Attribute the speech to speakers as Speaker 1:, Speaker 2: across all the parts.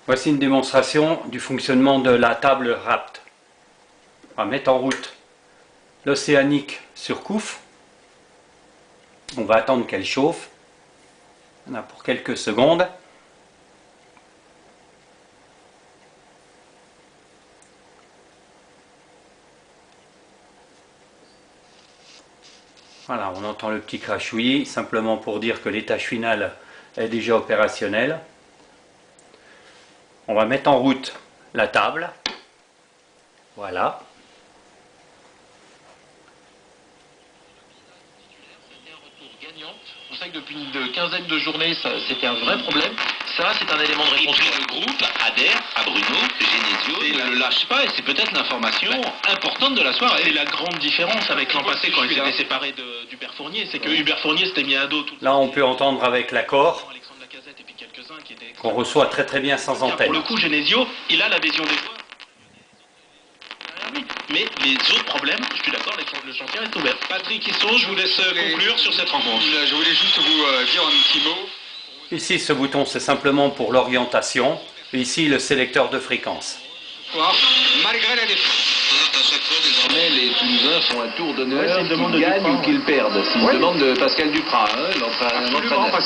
Speaker 1: Voici une démonstration du fonctionnement de la table Rapt. On va mettre en route l'Océanic sur Couf. On va attendre qu'elle chauffe. On a pour quelques secondes. Voilà, on entend le petit crachouillis, simplement pour dire que l'étage final est déjà opérationnel. On va mettre en route la table. Voilà.
Speaker 2: On sait que depuis une quinzaine de journées, c'était un vrai problème. Ça, c'est un élément de réponse.
Speaker 3: Le groupe adhère à Bruno Genesio et ne le lâche pas, et c'est peut-être l'information importante de la soirée.
Speaker 2: C'est la grande différence avec l'an passé quand il s'était séparé d'Hubert Fournier, c'est que Hubert Fournier s'était mis à dos.
Speaker 1: Là, on peut entendre avec l'accord qu'on reçoit très très bien sans antenne.
Speaker 2: Pour le coup, Genesio, il a la vision des voix. Mais les autres problèmes, je suis d'accord, le chantier est ouvert.
Speaker 3: Patrick Hisson, je vous laisse conclure sur cette rencontre.
Speaker 4: Je voulais juste vous dire un petit mot.
Speaker 1: Ici, ce bouton, c'est simplement pour l'orientation. Ici, le sélecteur de fréquence.
Speaker 4: Malgré la défaite.
Speaker 3: À chaque fois, désormais, les Toulousains font un tour d'honneur,
Speaker 2: qu'ils gagnent ou qu'ils
Speaker 3: perdent. C'est une demande de Pascal Duprat, l'entraîneur.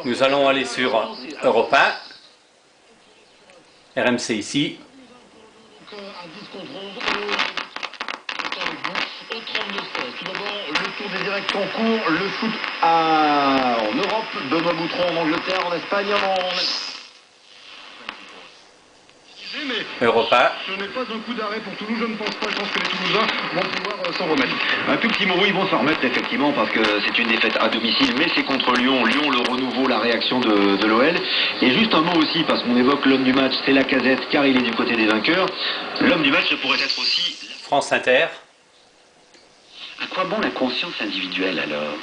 Speaker 1: Nous allons aller sur Europe 1. RMC ici.
Speaker 2: Un disque au 32-16. Tout d'abord, le tour des directs en cours, le foot en Europe, Benoît Boutron en Angleterre, en Espagne,
Speaker 1: Europe 1.
Speaker 2: Ce n'est pas un coup d'arrêt pour Toulouse, je ne pense pas. Je pense que les Toulousains vont pouvoir s'en remettre. Un tout petit mot, ils vont s'en remettre effectivement parce que c'est une défaite à domicile, mais c'est contre Lyon. Lyon, le renouveau, la réaction de l'OL. Et juste un mot aussi, parce qu'on évoque l'homme du match, c'est Lacazette, car il est du côté des vainqueurs. L'homme du match pourrait être aussi...
Speaker 1: France Inter.
Speaker 5: À quoi bon la conscience individuelle alors?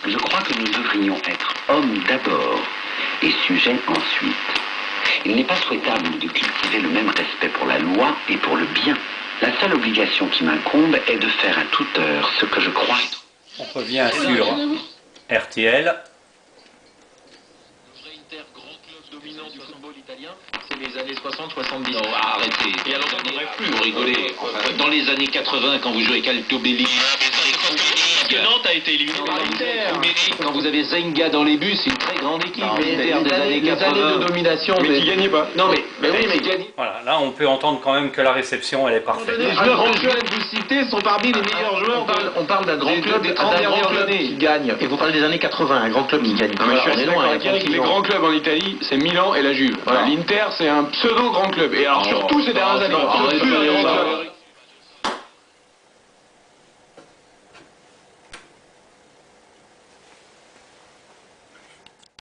Speaker 5: Je crois que nous devrions être hommes d'abord et sujets ensuite. Il n'est pas souhaitable de cultiver le même respect pour la loi et pour le bien. La seule obligation qui m'incombe est de faire à toute heure ce que je crois.
Speaker 1: On revient sur RTL.
Speaker 2: Le vrai Inter, grand club dominant du football italien, c'est les années 60-70.
Speaker 3: Non, arrêtez.
Speaker 2: Il y a longtemps qu'on n'aurait plus.
Speaker 3: Vous rigolez. Enfin, dans les années 80, quand vous jouez avec Altobelli...
Speaker 2: Parce que Nantes a été éliminé par l'Inter.
Speaker 3: Quand vous avez Zenga dans les buts, c'est une très grande équipe. L'Inter des années 80.
Speaker 2: Les années de domination.
Speaker 4: Mais qui gagnait pas.
Speaker 2: Non mais oui, mais gagnait.
Speaker 1: Voilà, là on peut entendre quand même que la réception elle est parfaite.
Speaker 2: Les joueurs que je viens de vous citer sont parmi les meilleurs joueurs. On parle d'un grand club des 30 dernières années qui gagne. Et vous parlez des années 80, un grand club qui gagne.
Speaker 4: Non, mais je suis assez d'accord avec Eric, les grands clubs en Italie, c'est Milan et la Juve. Voilà. L'Inter, c'est un pseudo-grand club. Et alors surtout ces dernières années.